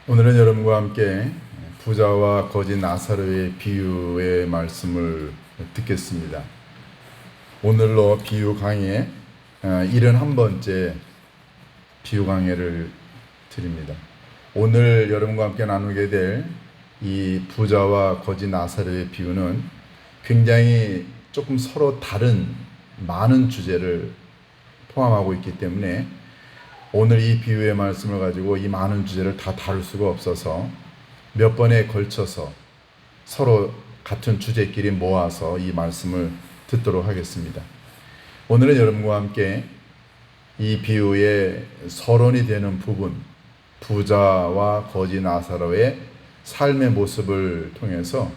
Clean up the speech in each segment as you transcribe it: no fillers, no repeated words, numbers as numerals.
오늘은 여러분과 함께 부자와 거지 나사로의 비유의 말씀을 듣겠습니다. 오늘로 비유 강의 71번째 비유 강의를 드립니다. 오늘 여러분과 함께 나누게 될 이 부자와 거지 나사로의 비유는 굉장히 조금 서로 다른 많은 주제를 포함하고 있기 때문에 오늘 이 비유의 말씀을 가지고 이 많은 주제를 다 다룰 수가 없어서 몇 번에 걸쳐서 서로 같은 주제끼리 모아서 이 말씀을 듣도록 하겠습니다. 오늘은 여러분과 함께 이 비유의 서론이 되는 부분, 부자와 거지 나사로의 삶의 모습을 통해서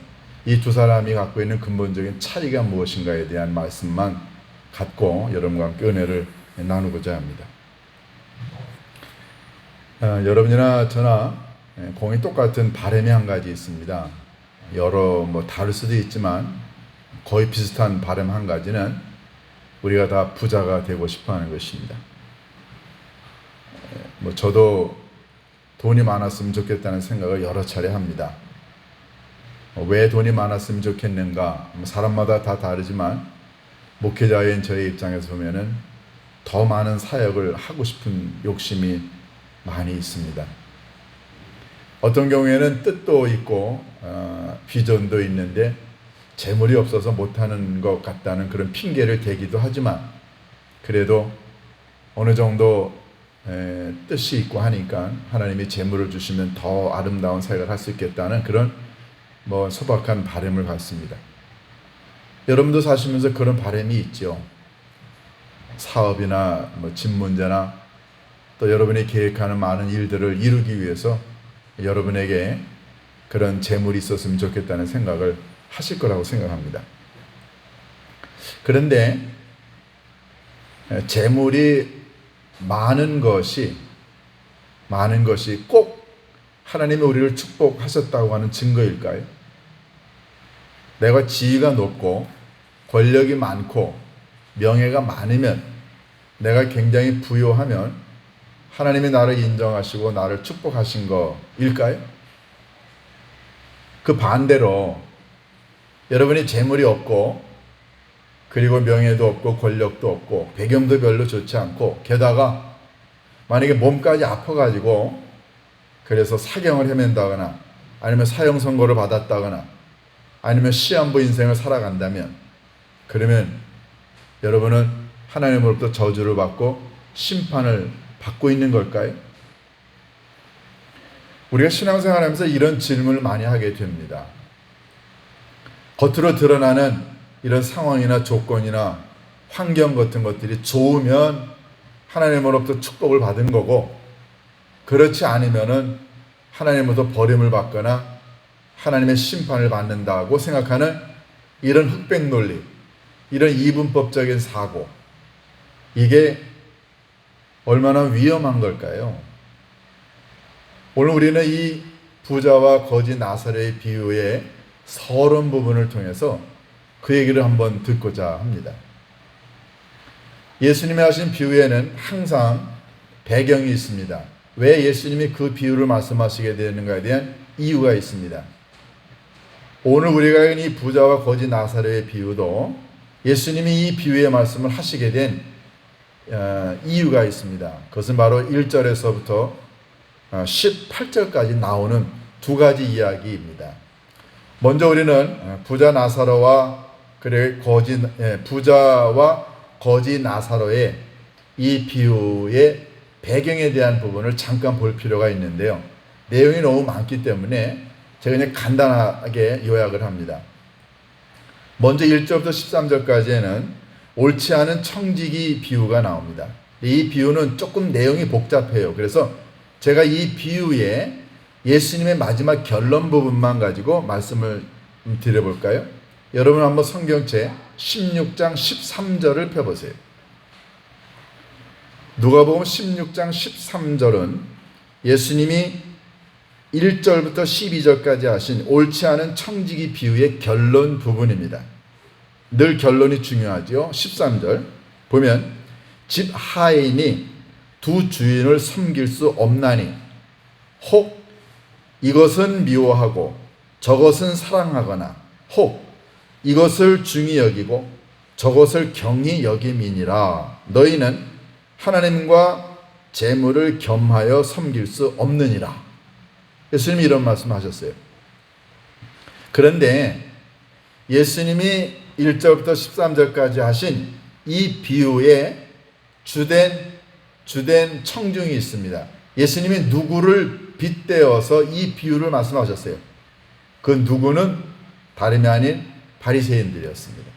이 두 사람이 갖고 있는 근본적인 차이가 무엇인가에 대한 말씀만 갖고 여러분과 함께 은혜를 나누고자 합니다. 여러분이나 저나 공이 똑같은 바람이 한 가지 있습니다. 여러 다를 수도 있지만 거의 비슷한 바람 한 가지는 우리가 다 부자가 되고 싶어 하는 것입니다. 저도 돈이 많았으면 좋겠다는 생각을 여러 차례 합니다. 왜 돈이 많았으면 좋겠는가? 사람마다 다 다르지만 목회자인 저의 입장에서 보면은 더 많은 사역을 하고 싶은 욕심이 많이 있습니다. 어떤 경우에는 뜻도 있고 비전도 있는데 재물이 없어서 못하는 것 같다는 그런 핑계를 대기도 하지만 그래도 어느 정도 뜻이 있고 하니까 하나님이 재물을 주시면 더 아름다운 사역을 할 수 있겠다는 그런 소박한 바람을 갖습니다. 여러분도 사시면서 그런 바람이 있죠. 사업이나 집 문제나 또 여러분이 계획하는 많은 일들을 이루기 위해서 여러분에게 그런 재물이 있었으면 좋겠다는 생각을 하실 거라고 생각합니다. 그런데 재물이 많은 것이 꼭 하나님이 우리를 축복하셨다고 하는 증거일까요? 내가 지위가 높고 권력이 많고 명예가 많으면 내가 굉장히 부유하면 하나님이 나를 인정하시고 나를 축복하신 거일까요? 그 반대로 여러분이 재물이 없고 그리고 명예도 없고 권력도 없고 배경도 별로 좋지 않고 게다가 만약에 몸까지 아파가지고 그래서 사경을 헤맨다거나 아니면 사형 선고를 받았다거나 아니면 시한부 인생을 살아간다면 그러면 여러분은 하나님으로부터 저주를 받고 심판을 받고 있는 걸까요? 우리가 신앙생활하면서 이런 질문을 많이 하게 됩니다. 겉으로 드러나는 이런 상황이나 조건이나 환경 같은 것들이 좋으면 하나님으로부터 축복을 받은 거고 그렇지 않으면은 하나님으로부터 버림을 받거나 하나님의 심판을 받는다고 생각하는 이런 흑백 논리, 이런 이분법적인 사고, 이게 얼마나 위험한 걸까요? 오늘 우리는 이 부자와 거지 나사로의 비유의 서론 부분을 통해서 그 얘기를 한번 듣고자 합니다. 예수님이 하신 비유에는 항상 배경이 있습니다. 왜 예수님이 그 비유를 말씀하시게 되는가에 대한 이유가 있습니다. 오늘 우리가 읽은 이 부자와 거지 나사로의 비유도 예수님이 이 비유의 말씀을 하시게 된 이유가 있습니다. 그것은 바로 1절에서부터 18절까지 나오는 두 가지 이야기입니다. 먼저 우리는 부자 나사로와 부자와 거지 나사로의 이 비유의 배경에 대한 부분을 잠깐 볼 필요가 있는데요. 내용이 너무 많기 때문에 제가 그냥 간단하게 요약을 합니다. 먼저 1절부터 13절까지는 옳지 않은 청지기 비유가 나옵니다. 이 비유는 조금 내용이 복잡해요. 그래서 제가 이 비유의 예수님의 마지막 결론 부분만 가지고 말씀을 드려볼까요? 여러분 한번 성경책 16장 13절을 펴보세요. 누가복음 16장 13절은 예수님이 1절부터 12절까지 하신 옳지 않은 청지기 비유의 결론 부분입니다. 늘 결론이 중요하죠. 13절 보면 집 하인이 두 주인을 섬길 수 없나니 혹 이것은 미워하고 저것은 사랑하거나 혹 이것을 중히 여기고 저것을 경히 여김이니라. 너희는 하나님과 재물을 겸하여 섬길 수 없느니라. 예수님이 이런 말씀하셨어요. 그런데 예수님이 1절부터 13절까지 하신 이 비유에 주된 청중이 있습니다. 예수님이 누구를 빗대어서 이 비유를 말씀하셨어요. 그 누구는 다름이 아닌 바리새인들이었습니다.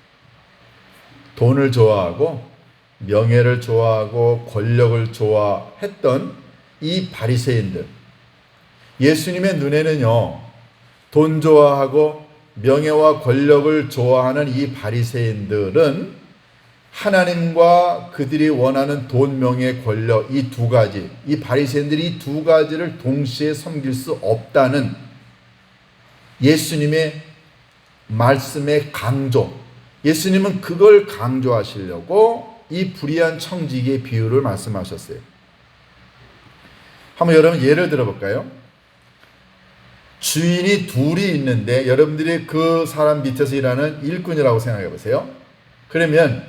돈을 좋아하고 명예를 좋아하고 권력을 좋아했던 이 바리새인들. 예수님의 눈에는요, 돈 좋아하고 명예와 권력을 좋아하는 이 바리새인들은 하나님과 그들이 원하는 돈, 명예, 권력 이 두 가지, 이 바리새인들이 이 두 가지를 동시에 섬길 수 없다는 예수님의 말씀의 강조. 예수님은 그걸 강조하시려고 이 불의한 청지기의 비유를 말씀하셨어요. 한번 여러분 예를 들어볼까요? 주인이 둘이 있는데 여러분들이 그 사람 밑에서 일하는 일꾼이라고 생각해 보세요. 그러면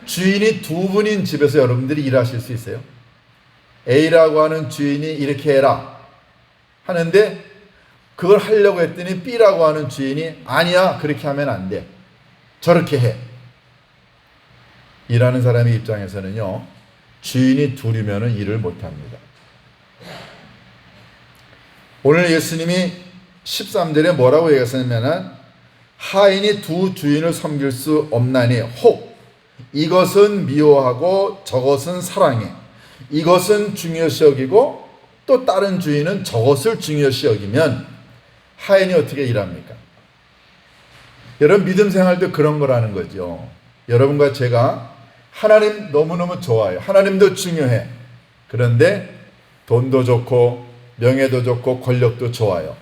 주인이 두 분인 집에서 여러분들이 일하실 수 있어요? A라고 하는 주인이 이렇게 해라 하는데 그걸 하려고 했더니 B라고 하는 주인이 아니야, 그렇게 하면 안 돼, 저렇게 해. 일하는 사람의 입장에서는요, 주인이 둘이면 일을 못합니다. 오늘 예수님이 13절에 뭐라고 얘기하셨냐면 하인이 두 주인을 섬길 수 없나니 혹 이것은 미워하고 저것은 사랑해, 이것은 중요시 여기고 또 다른 주인은 저것을 중요시 여기면 하인이 어떻게 일합니까? 여러분 믿음 생활도 그런 거라는 거죠. 여러분과 제가 하나님 너무너무 좋아요. 하나님도 중요해. 그런데 돈도 좋고 명예도 좋고 권력도 좋아요.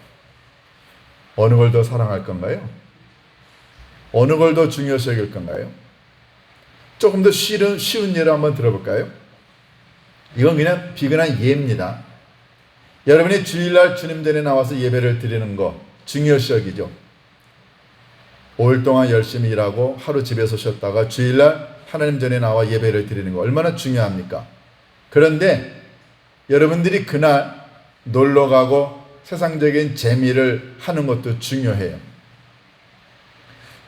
어느 걸 더 사랑할 건가요? 어느 걸 더 중요시 여길 건가요? 조금 더 쉬운 예를 한번 들어볼까요? 이건 그냥 비근한 예입니다. 여러분이 주일날 주님 전에 나와서 예배를 드리는 거 중요시 여기죠. 5일 동안 열심히 일하고 하루 집에서 쉬었다가 주일날 하나님 전에 나와 예배를 드리는 거 얼마나 중요합니까? 그런데 여러분들이 그날 놀러 가고 세상적인 재미를 하는 것도 중요해요.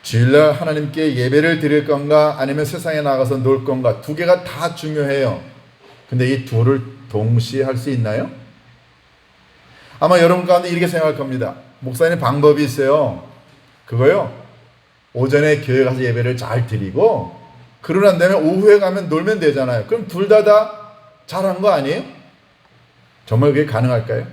주일날 하나님께 예배를 드릴 건가 아니면 세상에 나가서 놀 건가, 두 개가 다 중요해요. 근데 이 둘을 동시에 할 수 있나요? 아마 여러분 가운데 이렇게 생각할 겁니다. 목사님 방법이 있어요. 그거요, 오전에 교회 가서 예배를 잘 드리고 그러고 난 다음에 오후에 가면 놀면 되잖아요. 그럼 둘 다 잘한 거 아니에요? 정말 그게 가능할까요?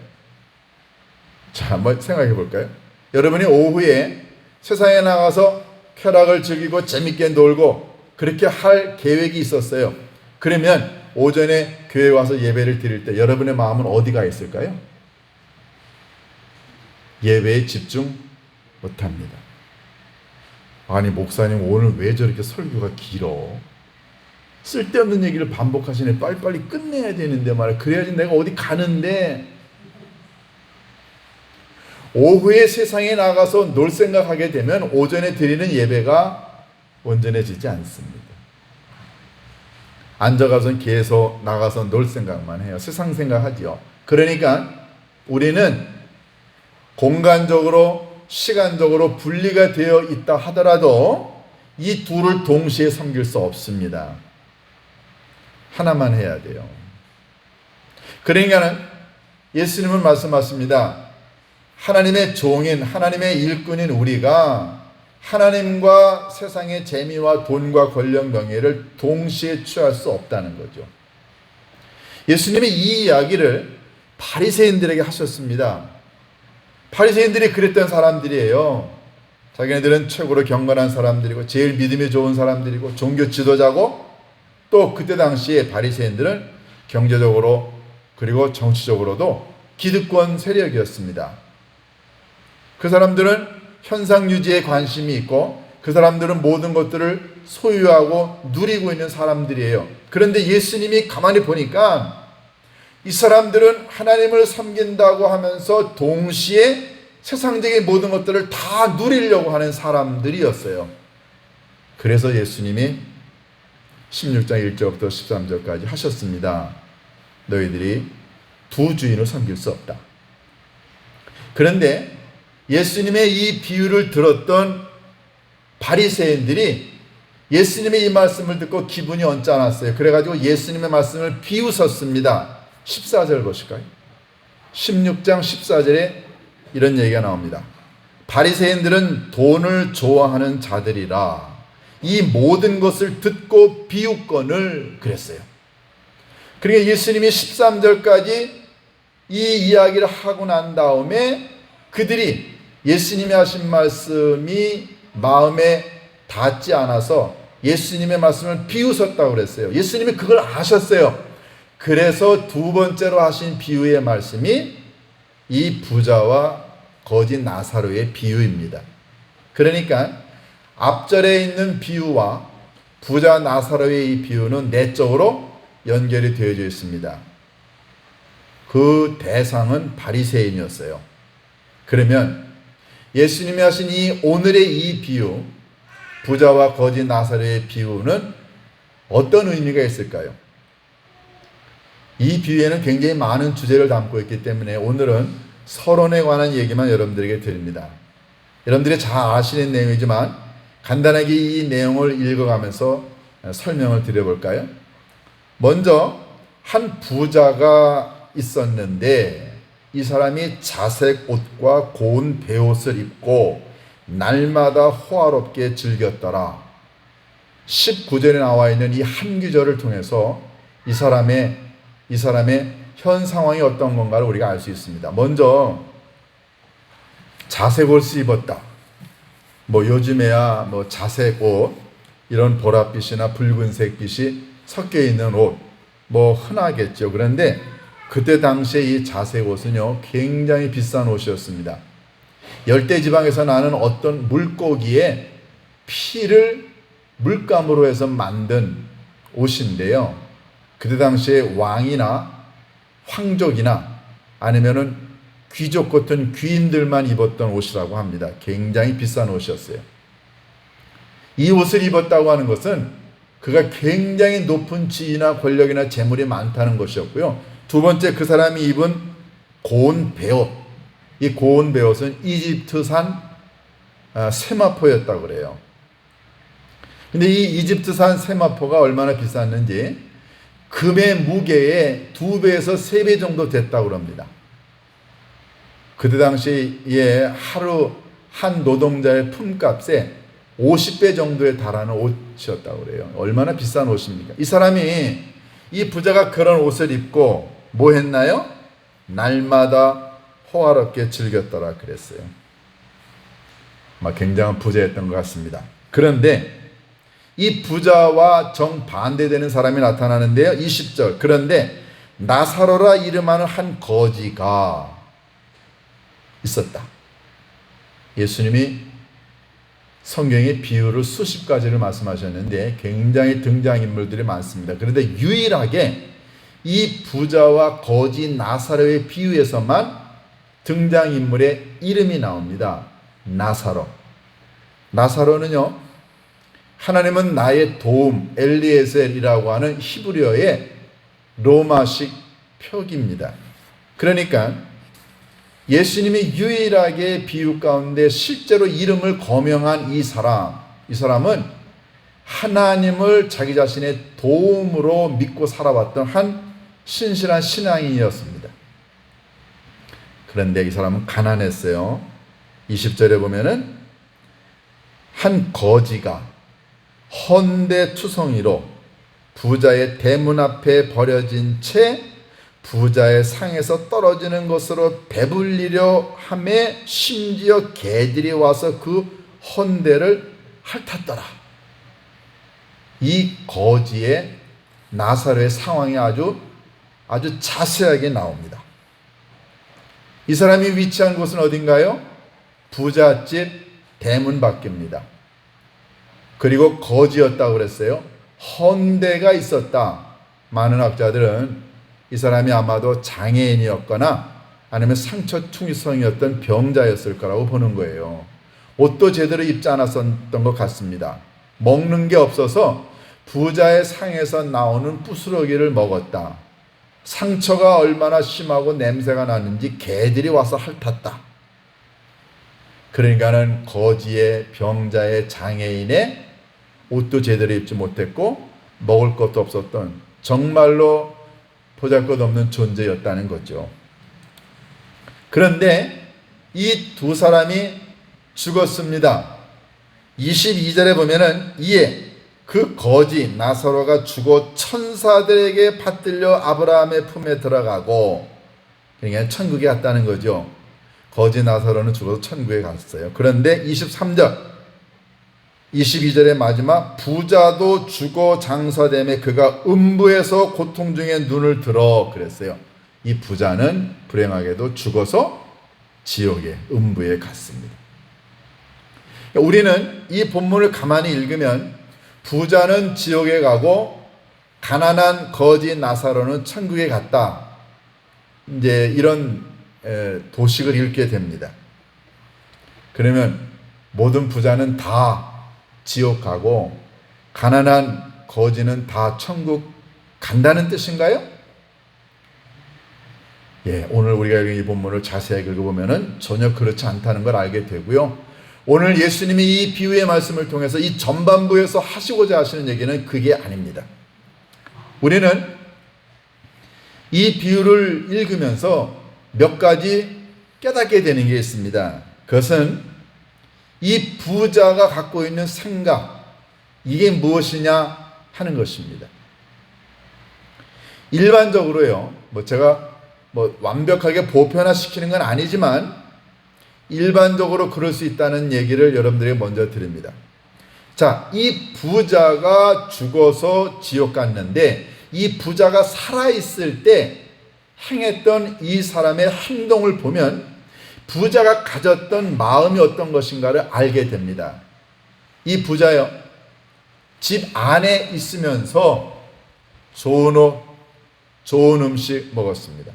자, 한번 생각해 볼까요? 여러분이 오후에 세상에 나가서 쾌락을 즐기고 재밌게 놀고 그렇게 할 계획이 있었어요. 그러면 오전에 교회 와서 예배를 드릴 때 여러분의 마음은 어디가 있을까요? 예배에 집중 못합니다. 아니 목사님 오늘 왜 저렇게 설교가 길어? 쓸데없는 얘기를 반복하시네. 빨리빨리 끝내야 되는데 말이야. 그래야지 내가 어디 가는데. 오후에 세상에 나가서 놀 생각하게 되면 오전에 드리는 예배가 온전해지지 않습니다. 앉아가서는 계속 나가서 놀 생각만 해요. 세상 생각하지요. 그러니까 우리는 공간적으로 시간적으로 분리가 되어 있다 하더라도 이 둘을 동시에 섬길 수 없습니다. 하나만 해야 돼요. 그러니까는 예수님은 말씀하십니다. 하나님의 종인, 하나님의 일꾼인 우리가 하나님과 세상의 재미와 돈과 권력, 명예를 동시에 취할 수 없다는 거죠. 예수님이 이 이야기를 바리새인들에게 하셨습니다. 바리새인들이 그랬던 사람들이에요. 자기네들은 최고로 경건한 사람들이고 제일 믿음이 좋은 사람들이고 종교 지도자고, 또 그때 당시에 바리새인들은 경제적으로 그리고 정치적으로도 기득권 세력이었습니다. 그 사람들은 현상 유지에 관심이 있고 그 사람들은 모든 것들을 소유하고 누리고 있는 사람들이에요. 그런데 예수님이 가만히 보니까 이 사람들은 하나님을 섬긴다고 하면서 동시에 세상적인 모든 것들을 다 누리려고 하는 사람들이었어요. 그래서 예수님이 16장 1절부터 13절까지 하셨습니다. 너희들이 두 주인을 섬길 수 없다. 그런데 예수님의 이 비유를 들었던 바리새인들이 예수님의 이 말씀을 듣고 기분이 언짢았어요. 그래가지고 예수님의 말씀을 비웃었습니다. 14절 보실까요? 16장 14절에 이런 얘기가 나옵니다. 바리새인들은 돈을 좋아하는 자들이라 이 모든 것을 듣고 비웃거늘 그랬어요. 그러니까 예수님이 13절까지 이 이야기를 하고 난 다음에 그들이 예수님이 하신 말씀이 마음에 닿지 않아서 예수님의 말씀을 비웃었다고 그랬어요. 예수님이 그걸 아셨어요. 그래서 두 번째로 하신 비유의 말씀이 이 부자와 거짓 나사로의 비유입니다. 그러니까 앞절에 있는 비유와 부자 나사로의 이 비유는 내적으로 연결이 되어져 있습니다. 그 대상은 바리새인이었어요. 그러면 예수님이 하신 이 오늘의 이 비유, 부자와 거짓 나사로의 비유는 어떤 의미가 있을까요? 이 비유에는 굉장히 많은 주제를 담고 있기 때문에 오늘은 서론에 관한 얘기만 여러분들에게 드립니다. 여러분들이 잘 아시는 내용이지만 간단하게 이 내용을 읽어가면서 설명을 드려볼까요? 먼저 한 부자가 있었는데 이 사람이 자색 옷과 고운 베옷을 입고 날마다 호화롭게 즐겼더라. 19절에 나와 있는 이 한 구절을 통해서 이 사람의 현 상황이 어떤 건가를 우리가 알 수 있습니다. 먼저 자색 옷을 입었다. 요즘에야 자색 옷, 이런 보랏빛이나 붉은색 빛이 섞여 있는 옷, 흔하겠죠. 그런데 그때 당시에 이 자색 옷은요, 굉장히 비싼 옷이었습니다. 열대지방에서 나는 어떤 물고기의 피를 물감으로 해서 만든 옷인데요. 그때 당시에 왕이나 황족이나 아니면은 귀족 같은 귀인들만 입었던 옷이라고 합니다. 굉장히 비싼 옷이었어요. 이 옷을 입었다고 하는 것은 그가 굉장히 높은 지위나 권력이나 재물이 많다는 것이었고요. 두 번째, 그 사람이 입은 고운 베옷, 이 고운 베옷은 이집트산 세마포였다고 그래요. 근데 이 이집트산 세마포가 얼마나 비쌌는지 금의 무게의 2배에서 3배 정도 됐다고 합니다. 그때 당시에 하루 한 노동자의 품값에 50배 정도에 달하는 옷이었다고 그래요. 얼마나 비싼 옷입니까? 이 부자가 그런 옷을 입고 뭐 했나요? 날마다 호화롭게 즐겼더라 그랬어요. 굉장한 부자였던 것 같습니다. 그런데 이 부자와 정반대되는 사람이 나타나는데요. 20절. 그런데 나사로라 이름하는 한 거지가 있었다. 예수님이 성경의 비유를 수십 가지를 말씀하셨는데 굉장히 등장인물들이 많습니다. 그런데 유일하게 이 부자와 거지 나사로의 비유에서만 등장인물의 이름이 나옵니다. 나사로. 나사로는요, 하나님은 나의 도움, 엘리에셀이라고 하는 히브리어의 로마식 표기입니다. 그러니까 예수님이 유일하게 비유 가운데 실제로 이름을 거명한 이 사람은 하나님을 자기 자신의 도움으로 믿고 살아왔던 한 신실한 신앙인이었습니다. 그런데 이 사람은 가난했어요. 20절에 보면은 한 거지가 헌데투성이로 부자의 대문 앞에 버려진 채 부자의 상에서 떨어지는 것으로 배불리려 하매 심지어 개들이 와서 그 헌데를 핥았더라. 이 거지의 나사로의 상황이 아주 자세하게 나옵니다. 이 사람이 위치한 곳은 어딘가요? 부잣집 대문 밖입니다. 그리고 거지였다고 그랬어요. 헌데가 있었다. 많은 학자들은 이 사람이 아마도 장애인이었거나 아니면 상처충성이었던 병자였을 거라고 보는 거예요. 옷도 제대로 입지 않았었던 것 같습니다. 먹는 게 없어서 부자의 상에서 나오는 부스러기를 먹었다. 상처가 얼마나 심하고 냄새가 나는지 개들이 와서 핥았다. 그러니까는 거지의 병자의 장애인의 옷도 제대로 입지 못했고 먹을 것도 없었던 정말로 보잘것없는 존재였다는 거죠. 그런데 이 두 사람이 죽었습니다. 22절에 보면은 이에 그 거지 나사로가 죽어 천사들에게 받들려 아브라함의 품에 들어가고, 그러니까 천국에 갔다는 거죠. 거지 나사로는 죽어서 천국에 갔어요. 그런데 23절 22절의 마지막 부자도 죽어 장사되매 그가 음부에서 고통 중에 눈을 들어 그랬어요. 이 부자는 불행하게도 죽어서 지옥에 음부에 갔습니다. 우리는 이 본문을 가만히 읽으면 부자는 지옥에 가고 가난한 거지 나사로는 천국에 갔다, 이제 이런 도식을 읽게 됩니다. 그러면 모든 부자는 다 지옥 가고 가난한 거지는 다 천국 간다는 뜻인가요? 예, 오늘 우리가 이 본문을 자세히 읽어보면 전혀 그렇지 않다는 걸 알게 되고요. 오늘 예수님이 이 비유의 말씀을 통해서 이 전반부에서 하시고자 하시는 얘기는 그게 아닙니다. 우리는 이 비유를 읽으면서 몇 가지 깨닫게 되는 게 있습니다. 그것은 이 부자가 갖고 있는 생각, 이게 무엇이냐 하는 것입니다. 일반적으로요, 제가 완벽하게 보편화시키는 건 아니지만 일반적으로 그럴 수 있다는 얘기를 여러분들에게 먼저 드립니다. 자, 이 부자가 죽어서 지옥 갔는데 이 부자가 살아있을 때 행했던 이 사람의 행동을 보면 부자가 가졌던 마음이 어떤 것인가를 알게 됩니다. 이 부자요, 집 안에 있으면서 좋은 옷, 좋은 음식 먹었습니다.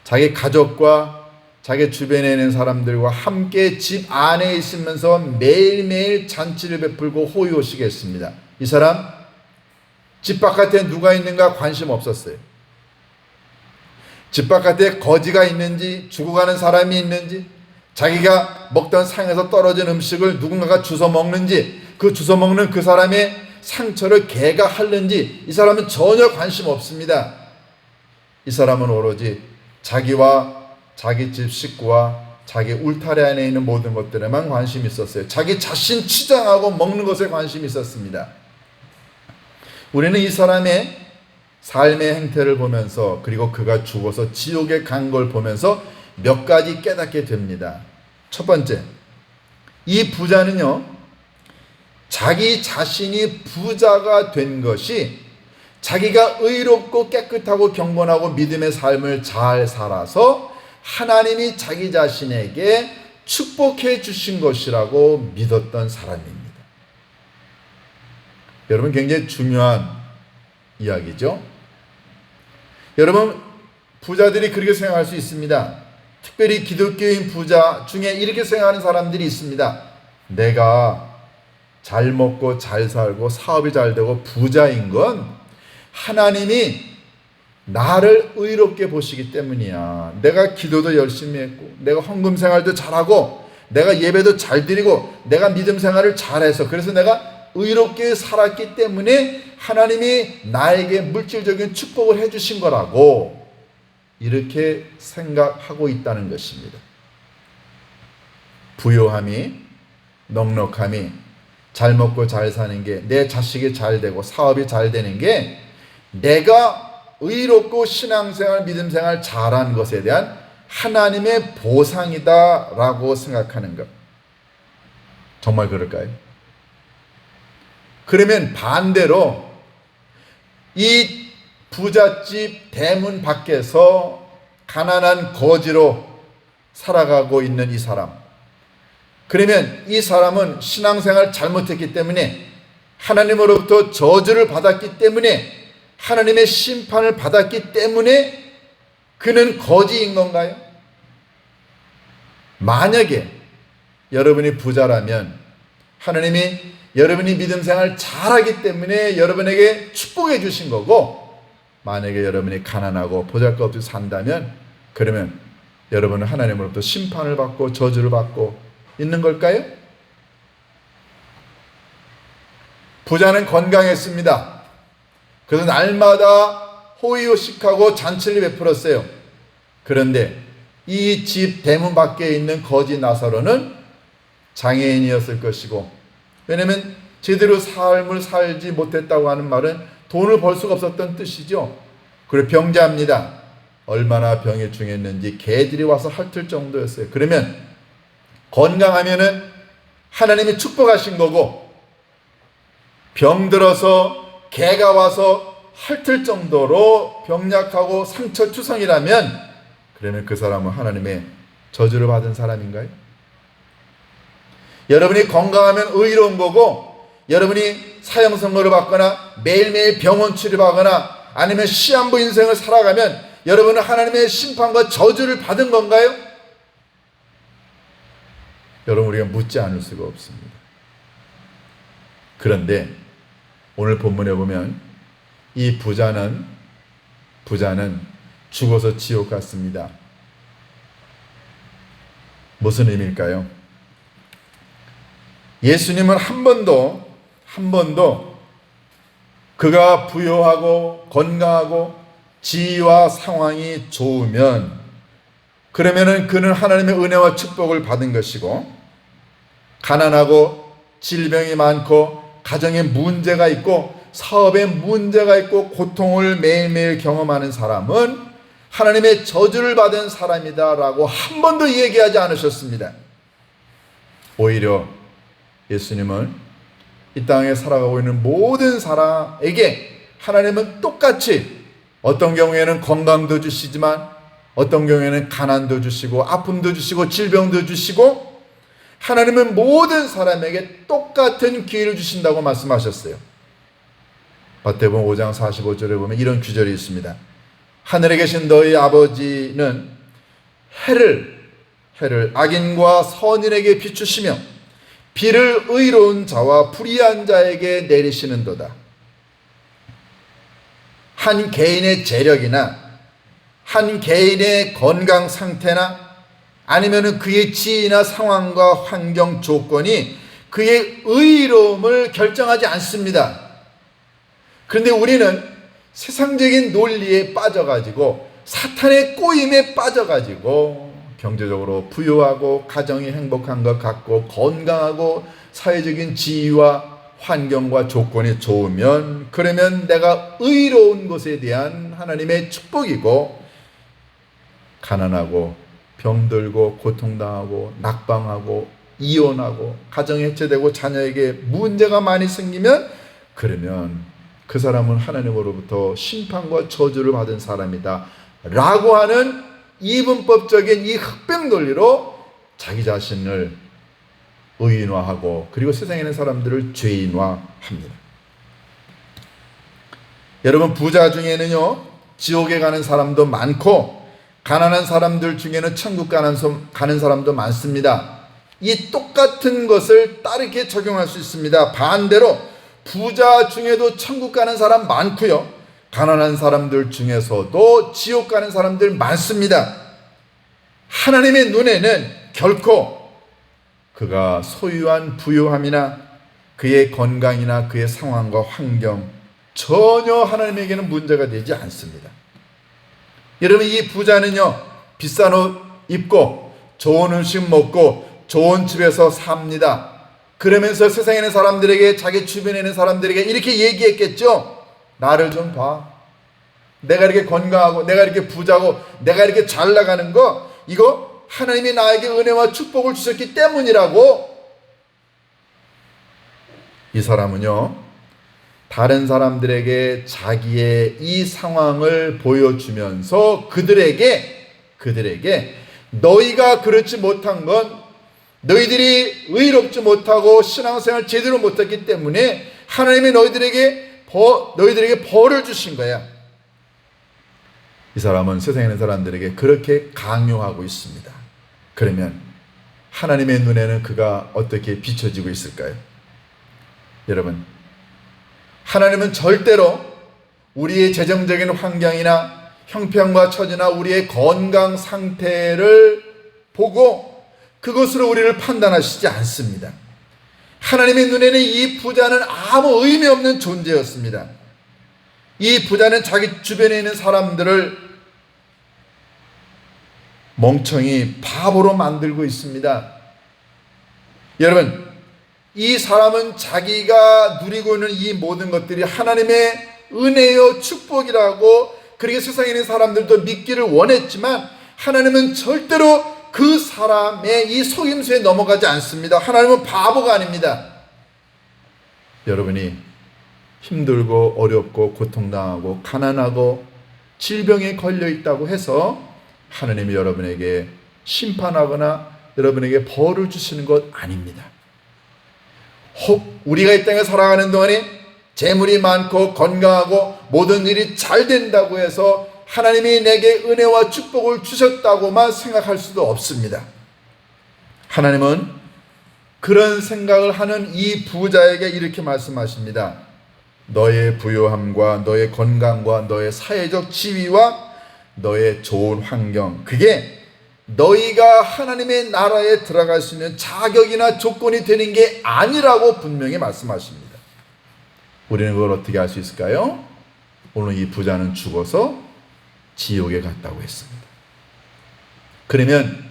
자기 가족과 자기 주변에 있는 사람들과 함께 집 안에 있으면서 매일매일 잔치를 베풀고 호의호식했습니다. 이 사람 집 바깥에 누가 있는가 관심 없었어요. 집 바깥에 거지가 있는지 죽어가는 사람이 있는지 자기가 먹던 상에서 떨어진 음식을 누군가가 주워 먹는지 그 주워 먹는 그 사람의 상처를 개가 핥는지 이 사람은 전혀 관심 없습니다. 이 사람은 오로지 자기와 자기 집 식구와 자기 울타리 안에 있는 모든 것들에만 관심이 있었어요. 자기 자신 치장하고 먹는 것에 관심이 있었습니다. 우리는 이 사람의 삶의 행태를 보면서 그리고 그가 죽어서 지옥에 간 걸 보면서 몇 가지 깨닫게 됩니다. 첫 번째, 이 부자는요, 자기 자신이 부자가 된 것이 자기가 의롭고 깨끗하고 경건하고 믿음의 삶을 잘 살아서 하나님이 자기 자신에게 축복해 주신 것이라고 믿었던 사람입니다. 여러분, 굉장히 중요한 이야기죠. 여러분, 부자들이 그렇게 생각할 수 있습니다. 특별히 기독교인 부자 중에 이렇게 생각하는 사람들이 있습니다. 내가 잘 먹고 잘 살고 사업이 잘 되고 부자인 건 하나님이 나를 의롭게 보시기 때문이야. 내가 기도도 열심히 했고 내가 헌금 생활도 잘하고 내가 예배도 잘 드리고 내가 믿음 생활을 잘해서 그래서 내가 의롭게 살았기 때문에 하나님이 나에게 물질적인 축복을 해주신 거라고 이렇게 생각하고 있다는 것입니다. 부요함이, 넉넉함이, 잘 먹고 잘 사는 게, 내 자식이 잘 되고 사업이 잘 되는 게 내가 의롭고 신앙생활, 믿음생활 잘한 것에 대한 하나님의 보상이다라고 생각하는 것. 정말 그럴까요? 그러면 반대로 이 부잣집 대문 밖에서 가난한 거지로 살아가고 있는 이 사람, 그러면 이 사람은 신앙생활 잘못했기 때문에 하나님으로부터 저주를 받았기 때문에 하나님의 심판을 받았기 때문에 그는 거지인 건가요? 만약에 여러분이 부자라면 하나님이 여러분이 믿음 생활 잘하기 때문에 여러분에게 축복해 주신 거고, 만약에 여러분이 가난하고 보잘것없이 산다면 그러면 여러분은 하나님으로부터 심판을 받고 저주를 받고 있는 걸까요? 부자는 건강했습니다. 그래서 날마다 호의호식하고 잔치를 베풀었어요. 그런데 이 집 대문 밖에 있는 거지 나사로는 장애인이었을 것이고, 왜냐하면 제대로 삶을 살지 못했다고 하는 말은 돈을 벌 수가 없었던 뜻이죠. 그리고 병자입니다. 얼마나 병이 중했는지 개들이 와서 핥을 정도였어요. 그러면 건강하면은 하나님이 축복하신 거고, 병들어서 개가 와서 핥을 정도로 병약하고 상처투성이라면 그러면 그 사람은 하나님의 저주를 받은 사람인가요? 여러분이 건강하면 의로운 거고, 여러분이 사형선고를 받거나 매일매일 병원 치료하거나 아니면 시한부 인생을 살아가면 여러분은 하나님의 심판과 저주를 받은 건가요? 여러분, 우리가 묻지 않을 수가 없습니다. 그런데 오늘 본문에 보면 이 부자는 죽어서 지옥 갔습니다. 무슨 의미일까요? 예수님은 한 번도 그가 부유하고 건강하고 지위와 상황이 좋으면 그러면은 그는 하나님의 은혜와 축복을 받은 것이고, 가난하고 질병이 많고 가정에 문제가 있고 사업에 문제가 있고 고통을 매일매일 경험하는 사람은 하나님의 저주를 받은 사람이다라고 한 번도 얘기하지 않으셨습니다. 오히려 예수님은 이 땅에 살아가고 있는 모든 사람에게 하나님은 똑같이 어떤 경우에는 건강도 주시지만 어떤 경우에는 가난도 주시고 아픔도 주시고 질병도 주시고 하나님은 모든 사람에게 똑같은 기회를 주신다고 말씀하셨어요. 마태복음 5장 45절에 보면 이런 구절이 있습니다. 하늘에 계신 너희 아버지는 해를 악인과 선인에게 비추시며 비를 의로운 자와 불의한 자에게 내리시는도다. 한 개인의 재력이나 한 개인의 건강 상태나 아니면 그의 지위나 상황과 환경 조건이 그의 의로움을 결정하지 않습니다. 그런데 우리는 세상적인 논리에 빠져가지고 사탄의 꼬임에 빠져가지고 경제적으로 부유하고 가정이 행복한 것 같고 건강하고 사회적인 지위와 환경과 조건이 좋으면 그러면 내가 의로운 것에 대한 하나님의 축복이고, 가난하고 병들고 고통당하고 낙방하고 이혼하고 가정이 해체되고 자녀에게 문제가 많이 생기면 그러면 그 사람은 하나님으로부터 심판과 저주를 받은 사람이다 라고 하는 이분법적인 이 흑백 논리로 자기 자신을 의인화하고 그리고 세상에 있는 사람들을 죄인화합니다. 여러분, 부자 중에는요 지옥에 가는 사람도 많고 가난한 사람들 중에는 천국 가는 사람도 많습니다. 이 똑같은 것을 다르게 적용할 수 있습니다. 반대로 부자 중에도 천국 가는 사람 많고요, 가난한 사람들 중에서도 지옥 가는 사람들 많습니다. 하나님의 눈에는 결코 그가 소유한 부유함이나 그의 건강이나 그의 상황과 환경 전혀 하나님에게는 문제가 되지 않습니다. 여러분, 이 부자는요 비싼 옷 입고 좋은 음식 먹고 좋은 집에서 삽니다. 그러면서 세상에 있는 사람들에게, 자기 주변에 있는 사람들에게 이렇게 얘기했겠죠. 나를 좀 봐. 내가 이렇게 건강하고 내가 이렇게 부자고 내가 이렇게 잘 나가는 거, 이거 하나님이 나에게 은혜와 축복을 주셨기 때문이라고. 이 사람은요 다른 사람들에게 자기의 이 상황을 보여주면서 그들에게 너희가 그렇지 못한 건 너희들이 의롭지 못하고 신앙생활 제대로 못했기 때문에 하나님이 너희들에게 너희들에게 벌을 주신 거야. 이 사람은 세상에 있는 사람들에게 그렇게 강요하고 있습니다. 그러면 하나님의 눈에는 그가 어떻게 비춰지고 있을까요? 여러분, 하나님은 절대로 우리의 재정적인 환경이나 형편과 처지나 우리의 건강 상태를 보고 그것으로 우리를 판단하시지 않습니다. 하나님의 눈에는 이 부자는 아무 의미 없는 존재였습니다. 이 부자는 자기 주변에 있는 사람들을 멍청이 바보로 만들고 있습니다. 여러분, 이 사람은 자기가 누리고 있는 이 모든 것들이 하나님의 은혜요 축복이라고 그렇게 세상에 있는 사람들도 믿기를 원했지만 하나님은 절대로 그 사람의 이 속임수에 넘어가지 않습니다. 하나님은 바보가 아닙니다. 여러분이 힘들고 어렵고 고통당하고 가난하고 질병에 걸려 있다고 해서 하나님이 여러분에게 심판하거나 여러분에게 벌을 주시는 것 아닙니다. 혹 우리가 이 땅에 살아가는 동안에 재물이 많고 건강하고 모든 일이 잘 된다고 해서 하나님이 내게 은혜와 축복을 주셨다고만 생각할 수도 없습니다. 하나님은 그런 생각을 하는 이 부자에게 이렇게 말씀하십니다. 너의 부유함과 너의 건강과 너의 사회적 지위와 너의 좋은 환경, 그게 너희가 하나님의 나라에 들어갈 수 있는 자격이나 조건이 되는 게 아니라고 분명히 말씀하십니다. 우리는 그걸 어떻게 알 수 있을까요? 오늘 이 부자는 죽어서 지옥에 갔다고 했습니다. 그러면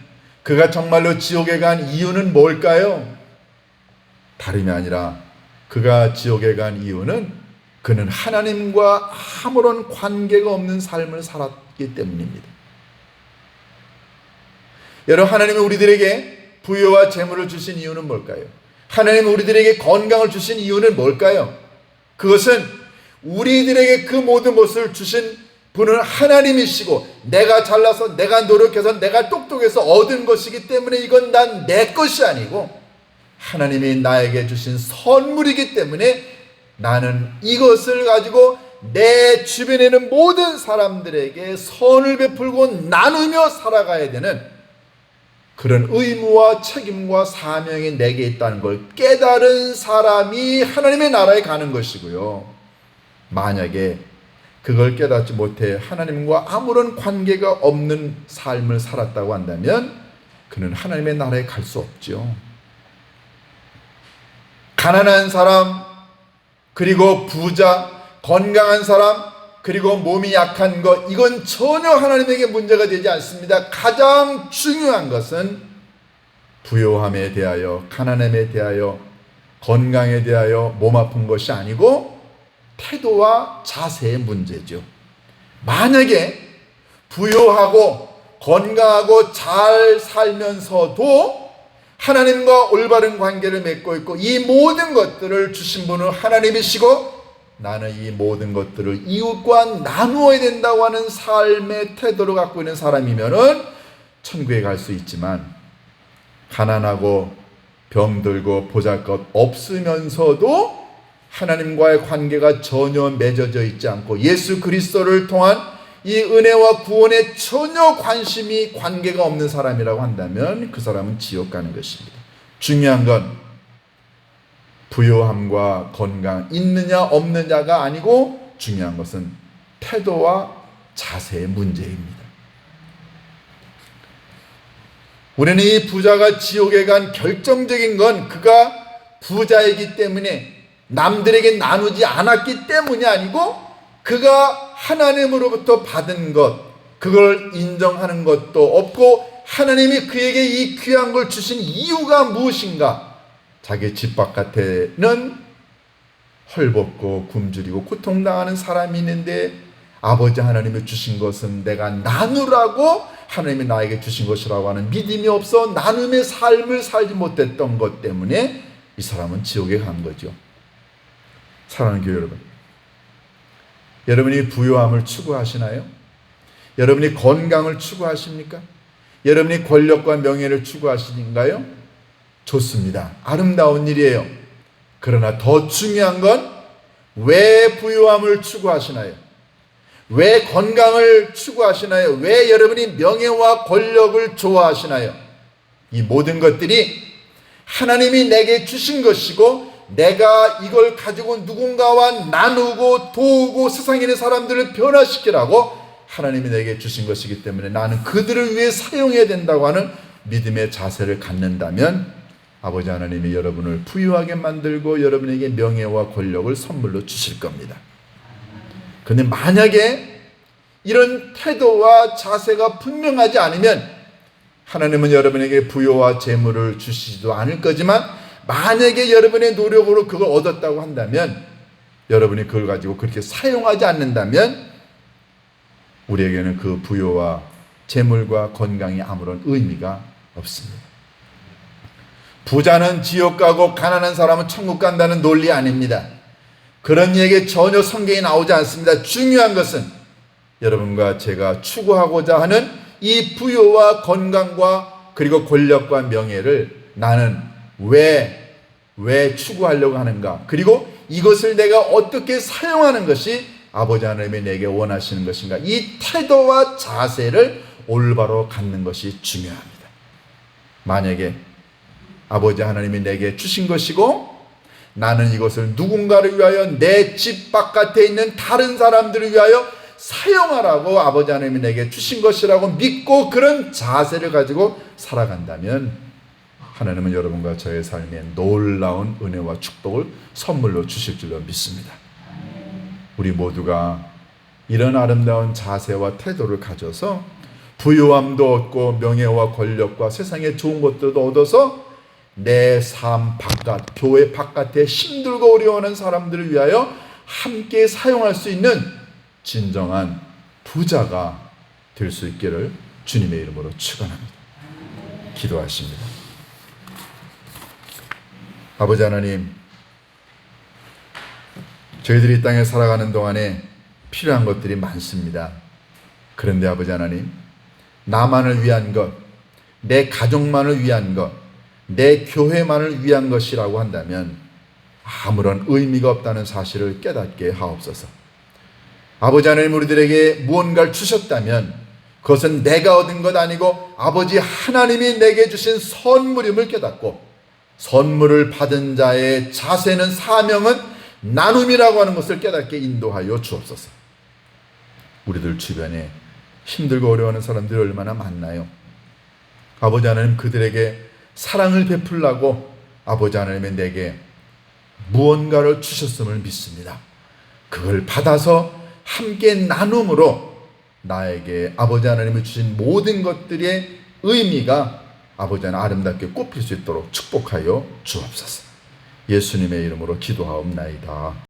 그가 정말로 지옥에 간 이유는 뭘까요? 다름이 아니라 그가 지옥에 간 이유는 그는 하나님과 아무런 관계가 없는 삶을 살았기 때문입니다. 여러분, 하나님은 우리들에게 부여와 재물을 주신 이유는 뭘까요? 하나님은 우리들에게 건강을 주신 이유는 뭘까요? 그것은 우리들에게 그 모든 것을 주신 분은 하나님이시고 내가 잘나서 내가 노력해서 내가 똑똑해서 얻은 것이기 때문에 이건 난 내 것이 아니고 하나님이 나에게 주신 선물이기 때문에 나는 이것을 가지고 내 주변에 있는 모든 사람들에게 선을 베풀고 나누며 살아가야 되는 그런 의무와 책임과 사명이 내게 있다는 걸 깨달은 사람이 하나님의 나라에 가는 것이고요. 만약에 그걸 깨닫지 못해 하나님과 아무런 관계가 없는 삶을 살았다고 한다면 그는 하나님의 나라에 갈 수 없죠. 가난한 사람, 그리고 부자, 건강한 사람, 그리고 몸이 약한 것, 이건 전혀 하나님에게 문제가 되지 않습니다. 가장 중요한 것은 부요함에 대하여, 가난함에 대하여, 건강에 대하여 몸 아픈 것이 아니고 태도와 자세의 문제죠. 만약에 부요하고 건강하고 잘 살면서도 하나님과 올바른 관계를 맺고 있고 이 모든 것들을 주신 분은 하나님이시고 나는 이 모든 것들을 이웃과 나누어야 된다고 하는 삶의 태도를 갖고 있는 사람이면은 천국에 갈 수 있지만, 가난하고 병들고 보잘것 없으면서도 하나님과의 관계가 전혀 맺어져 있지 않고 예수 그리스도를 통한 이 은혜와 구원에 전혀 관심이 관계가 없는 사람이라고 한다면 그 사람은 지옥 가는 것입니다. 중요한 건 부요함과 건강 있느냐 없느냐가 아니고 중요한 것은 태도와 자세의 문제입니다. 우리는 이 부자가 지옥에 간 결정적인 건 그가 부자이기 때문에 남들에게 나누지 않았기 때문이 아니고 그가 하나님으로부터 받은 것, 그걸 인정하는 것도 없고 하나님이 그에게 이 귀한 걸 주신 이유가 무엇인가? 자기 집 바깥에는 헐벗고 굶주리고 고통당하는 사람이 있는데 아버지 하나님이 주신 것은 내가 나누라고 하나님이 나에게 주신 것이라고 하는 믿음이 없어 나눔의 삶을 살지 못했던 것 때문에 이 사람은 지옥에 간 거죠. 사랑하는 교회 여러분, 여러분이 부요함을 추구하시나요? 여러분이 건강을 추구하십니까? 여러분이 권력과 명예를 추구하시는가요? 좋습니다. 아름다운 일이에요. 그러나 더 중요한 건 왜 부유함을 추구하시나요? 왜 건강을 추구하시나요? 왜 여러분이 명예와 권력을 좋아하시나요? 이 모든 것들이 하나님이 내게 주신 것이고 내가 이걸 가지고 누군가와 나누고 도우고 세상에 있는 사람들을 변화시키라고 하나님이 내게 주신 것이기 때문에 나는 그들을 위해 사용해야 된다고 하는 믿음의 자세를 갖는다면 아버지 하나님이 여러분을 부유하게 만들고 여러분에게 명예와 권력을 선물로 주실 겁니다. 그런데 만약에 이런 태도와 자세가 분명하지 않으면 하나님은 여러분에게 부여와 재물을 주시지도 않을 거지만 만약에 여러분의 노력으로 그걸 얻었다고 한다면 여러분이 그걸 가지고 그렇게 사용하지 않는다면 우리에게는 그 부여와 재물과 건강이 아무런 의미가 없습니다. 부자는 지옥 가고 가난한 사람은 천국 간다는 논리 아닙니다. 그런 얘기 전혀 성경에 나오지 않습니다. 중요한 것은 여러분과 제가 추구하고자 하는 이 부여와 건강과 그리고 권력과 명예를 나는 왜 추구하려고 하는가, 그리고 이것을 내가 어떻게 사용하는 것이 아버지 하나님이 내게 원하시는 것인가, 이 태도와 자세를 올바로 갖는 것이 중요합니다. 만약에 아버지 하나님이 내게 주신 것이고 나는 이것을 누군가를 위하여 내 집 바깥에 있는 다른 사람들을 위하여 사용하라고 아버지 하나님이 내게 주신 것이라고 믿고 그런 자세를 가지고 살아간다면 하나님은 여러분과 저의 삶에 놀라운 은혜와 축복을 선물로 주실 줄로 믿습니다. 우리 모두가 이런 아름다운 자세와 태도를 가져서 부유함도 얻고 명예와 권력과 세상의 좋은 것들도 얻어서 내 삶 바깥, 교회 바깥에 힘들고 어려워하는 사람들을 위하여 함께 사용할 수 있는 진정한 부자가 될 수 있기를 주님의 이름으로 축원합니다. 기도하십니다. 아버지 하나님, 저희들이 이 땅에 살아가는 동안에 필요한 것들이 많습니다. 그런데 아버지 하나님, 나만을 위한 것, 내 가족만을 위한 것, 내 교회만을 위한 것이라고 한다면 아무런 의미가 없다는 사실을 깨닫게 하옵소서. 아버지 하나님, 우리들에게 무언가를 주셨다면 그것은 내가 얻은 것 아니고 아버지 하나님이 내게 주신 선물임을 깨닫고 선물을 받은 자의 자세는, 사명은 나눔이라고 하는 것을 깨닫게 인도하여 주옵소서. 우리들 주변에 힘들고 어려워하는 사람들이 얼마나 많나요? 아버지 하나님, 그들에게 사랑을 베풀라고 아버지 하나님이 내게 무언가를 주셨음을 믿습니다. 그걸 받아서 함께 나눔으로 나에게 아버지 하나님이 주신 모든 것들의 의미가 아버지 하나님 아름답게 꽃필 수 있도록 축복하여 주옵소서. 예수님의 이름으로 기도하옵나이다.